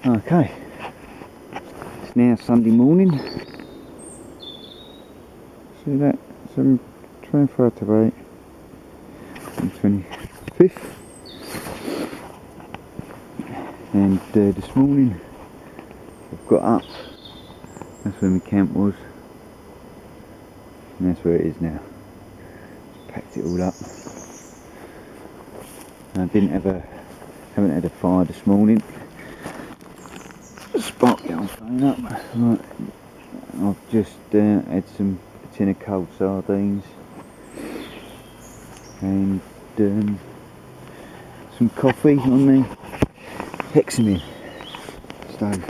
Okay, it's now Sunday morning. See that? 7:25 to 8 on 25th. And this morning I've got up. That's where my camp was, and that's where it is now. Just packed it all up. I haven't had a fire this morning. Spark gun phone up. Right. I've just had a tin of cold sardines and some coffee on the hexamine stove.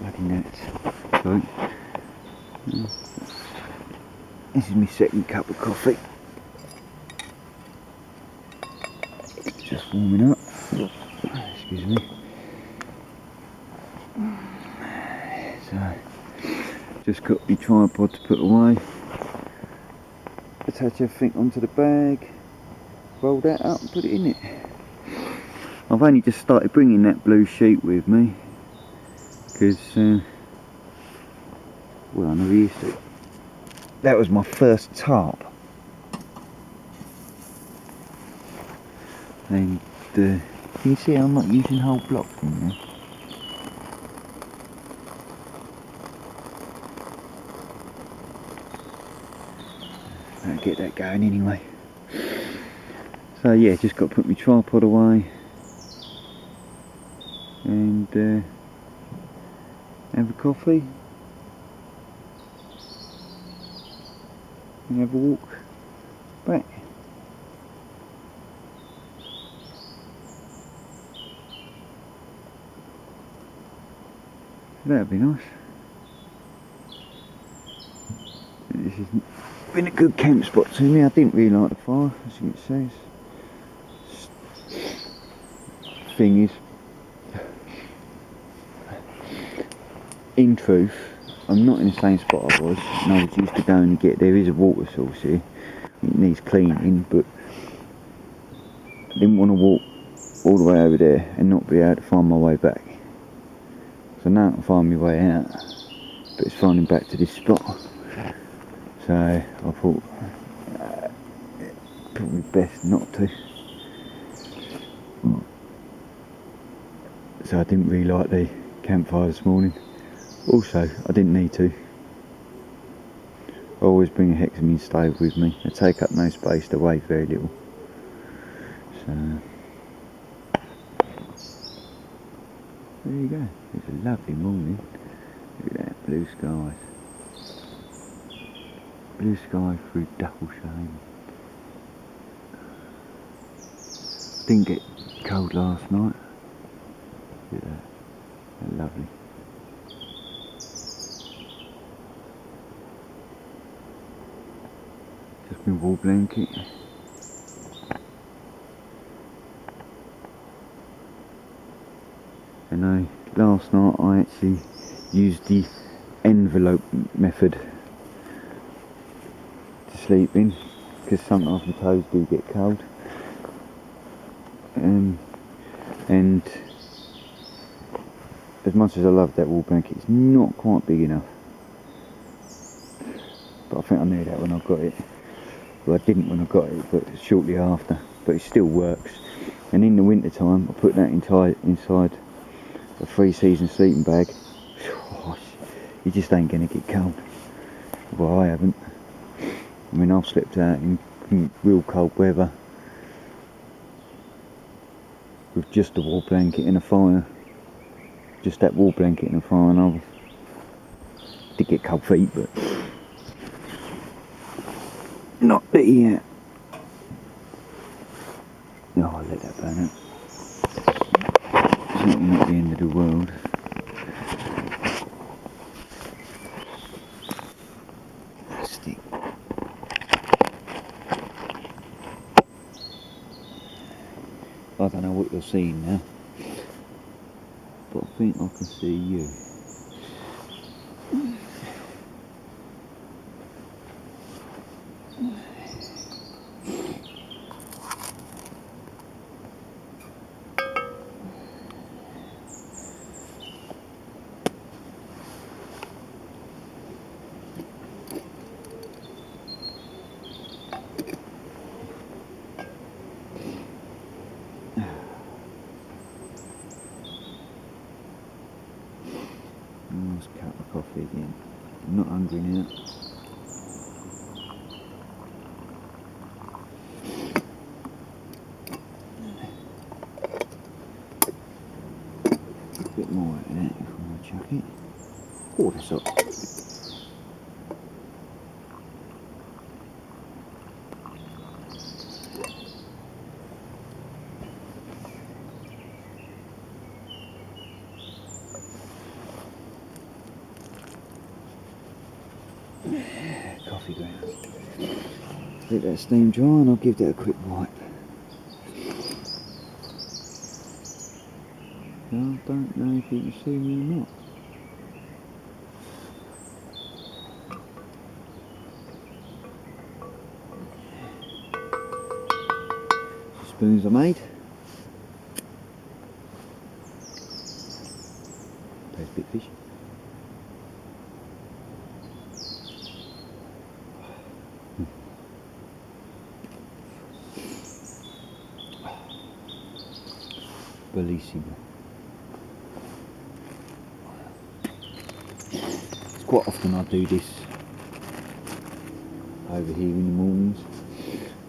Bloody nuts. So, this is my second cup of coffee. Just warming up. Excuse me. So, just got my tripod to put away. Attach everything onto the bag. Roll that up and put it in it. I've only just started bringing that blue sheet with me because, well, I never used it. That was my first tarp, and you can see I'm not using whole blocks in there. I'll get that going anyway. So yeah, just got to put my tripod away and have a coffee and have a walk back. That'd be nice. This has been a good camp spot to me. I didn't really like the fire, as you can see. Thing is, in truth, I'm not in the same spot I was, and I was used to going and get. There is a water source here. It needs cleaning, but I didn't want to walk all the way over there and not be able to find my way back. So now I can find my way out, but it's finding back to this spot. So I thought probably best not to. So I didn't really like the campfire this morning. Also, I didn't need to. I always bring a hexamine stove with me. They take up no space, they weigh very little. So there you go. It's a lovely morning. Look at that blue skies. Blue sky through double shade. Didn't get cold last night. Look at that. They're lovely. Just my wool blanket. And last night I actually used the envelope method to sleep in, because sometimes my toes do get cold. And as much as I love that wool blanket, it's not quite big enough. But I think I knew that when I got it. Well, I didn't when I got it, but shortly after. But it still works. And in the winter time, I put that inside a 3-season sleeping bag. You just ain't gonna get cold. Well, I haven't. I mean, I've slept out in real cold weather with just a wool blanket and a fire. Just that wool blanket and a fire, and I did get cold feet, but not yet. No, I'll let that burn out. Certainly not the end of the world. Stick. I don't know what you're seeing now, but I think I can see you. last cup of coffee again. I'm not hungry now. A bit more of that before I chuck it. Oh, that's up. Coffee grounds. Let that steam dry and I'll give that a quick wipe. I don't know if you can see me or not. The spoons are made. Tastes a bit fishy. Bellissimo. It's quite often I do this over here in the mornings,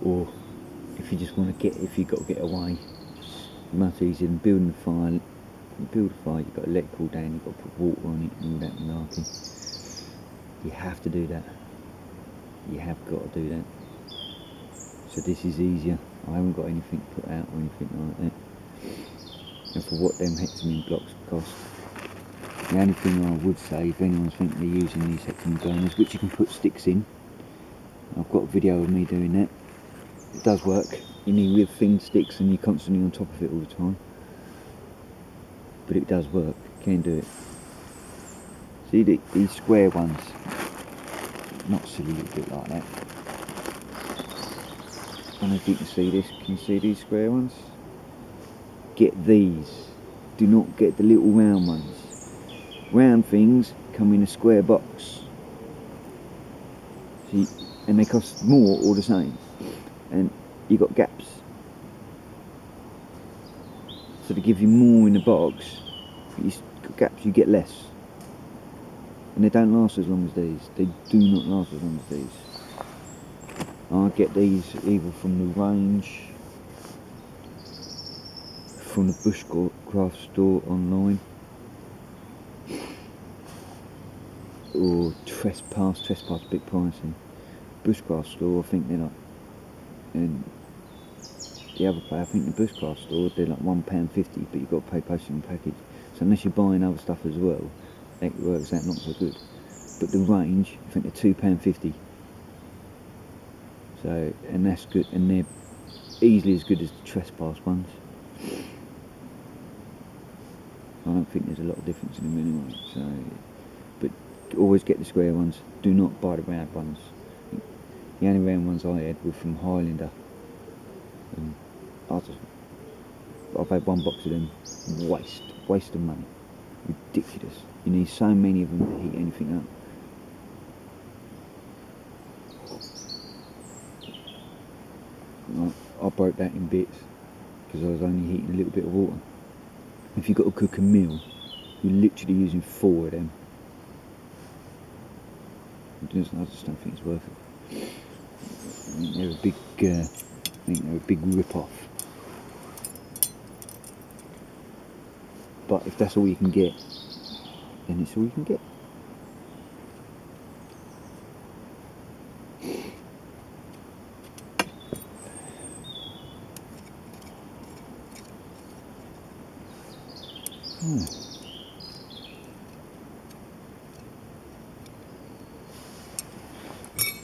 or if you just want to get, if you've got to get away, much easier than building a fire. You build a fire, you've got to let it cool down, you've got to put water on it and all that malarkey. You have to do that. You have got to do that. So this is easier. I haven't got anything put out or anything like that. And for what them hexamine blocks cost, the only thing I would say, if anyone's thinking of using these hexamine burners, which you can put sticks in, I've got a video of me doing that. It does work. You need with thin sticks and you're constantly on top of it all the time. But it does work. You can do it. See these square ones, not silly little bit like that. I don't know if you can see this. Can you see these square ones? Get these. Do not get the little round ones. Round things come in a square box. See, and they cost more or the same. And you got gaps. So to give you more in the box, you got gaps, you get less. And they don't last as long as these. They do not last as long as these. I get these either from the range, from the bushcraft store online, or trespass a bit pricey. Bushcraft store, I think they're like, and the other place, I think the bushcraft store, they're like £1.50, but you've got to pay postage and package. So unless you're buying other stuff as well, it works out not so good. But the range, I think they're £2.50. So, and that's good, and they're easily as good as the trespass ones. I don't think there's a lot of difference in them anyway. So, but always get the square ones. Do not buy the round ones. The only round ones I had were from Highlander. And I've had one box of them. Waste of money. Ridiculous. You need so many of them to heat anything up. I broke that in bits because I was only heating a little bit of water. If you've got to cook a meal, you're literally using 4 of them. I just don't think it's worth it. I think they're a big rip-off. But if that's all you can get, then it's all you can get.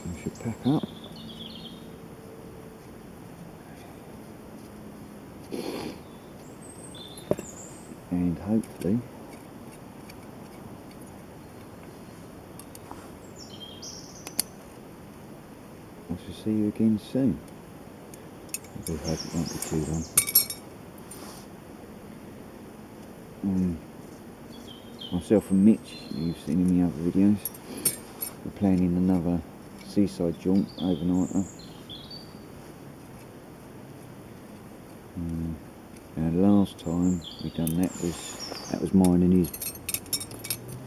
I should pack up. And hopefully I shall see you again soon. I do hope it won't be too long. Myself and Mitch, you've seen in the other videos, we're planning another seaside jaunt overnighter. And the last time we done that was mine and his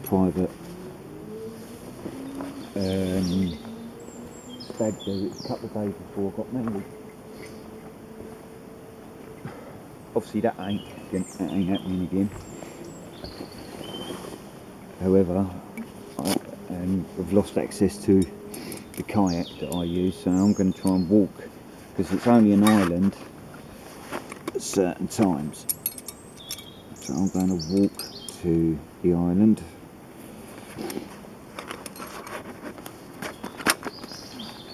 private stag do it a couple of days before I got married. Obviously that ain't happening again. However, I've lost access to the kayak that I use, so I'm going to try and walk, because it's only an island at certain times. So I'm going to walk to the island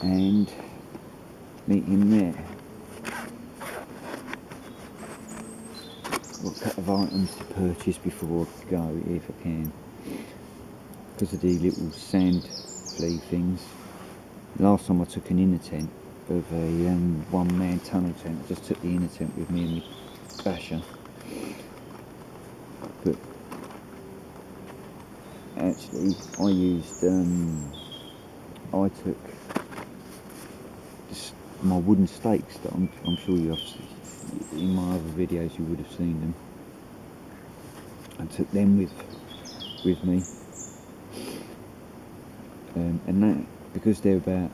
and meet him there. I've got a couple of items to purchase before I go, if I can, because of the little sand flea things. Last time I took an inner tent of a one-man tunnel tent. I just took the inner tent with me and my basher. But actually, I took my wooden stakes that I'm sure you have, in my other videos you would have seen them. I took them with me, and that, because they're about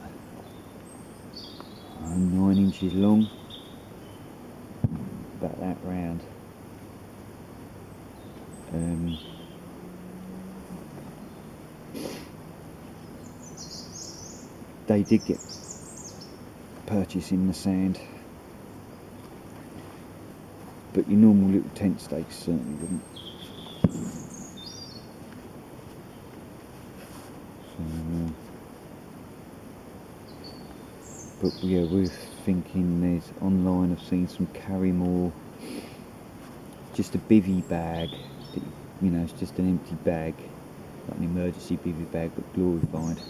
9 inches long, about that round. They did get purchased in the sand, but your normal little tent stakes certainly wouldn't. So, but yeah, we're thinking there's online, I've seen some Carrymore, just a bivvy bag, that, you know, it's just an empty bag, like an emergency bivvy bag but glorified.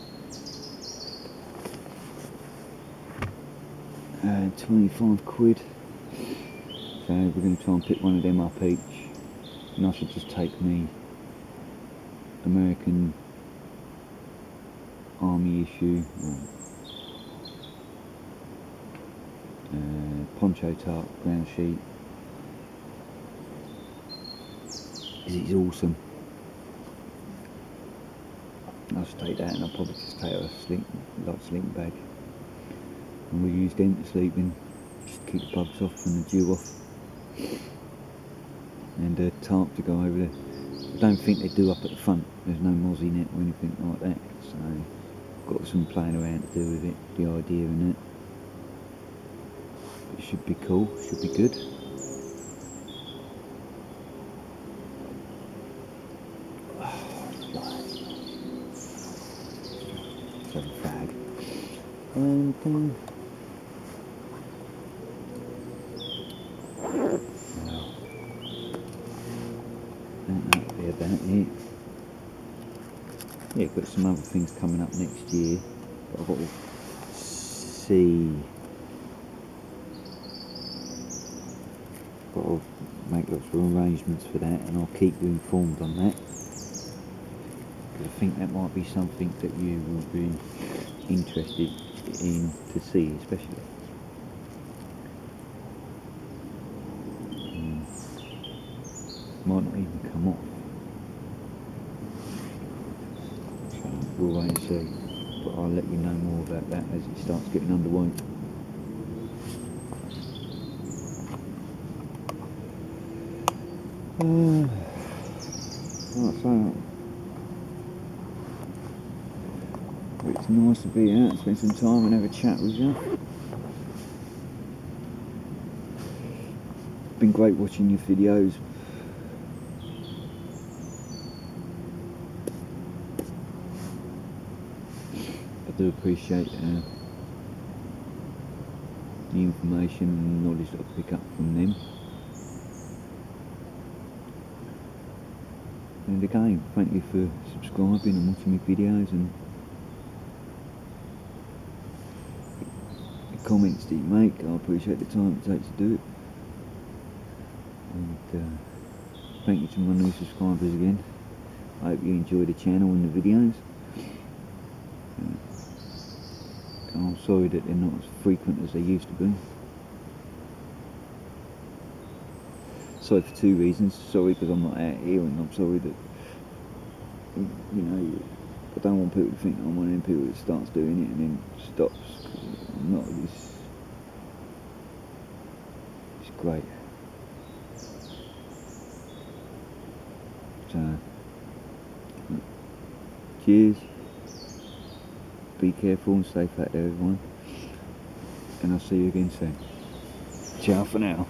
25 quid. So we're going to try and pick one of them up each, and I should just take me American Army issue, poncho tarp, ground sheet. It's awesome. I'll just take that, and I'll probably just take a sleeping bag, and we'll use them to sleep in, just to keep the bugs off and the dew off, and a tarp to go over there. I don't think they do up at the front, there's no mozzie net or anything like that, so got some playing around to do with it, the idea in it. It should be cool, should be good. So bag. And that'll be about it. Yeah, got some other things coming up next year, but I've got to see. Got to make lots of arrangements for that, and I'll keep you informed on that, because I think that might be something that you will be interested in to see, especially. Might not even come off, so we'll wait and see, but I'll let you know more about that as it starts getting underway. So it's nice to be out and spend some time and have a chat with you. Been great watching your videos. I do appreciate the information and knowledge that I pick up from them. And again, thank you for subscribing and watching my videos, and the comments that you make. I appreciate the time it takes to do it. And thank you to my new subscribers again. I hope you enjoy the channel and the videos. I'm sorry that they're not as frequent as they used to be. Sorry for two reasons. Sorry because I'm not out here, and I'm sorry that, you know, I don't want people to think I'm one of them people that starts doing it and then stops. I'm not. It's great. So, cheers. Be careful and safe out there, everyone. And I'll see you again soon. Ciao for now.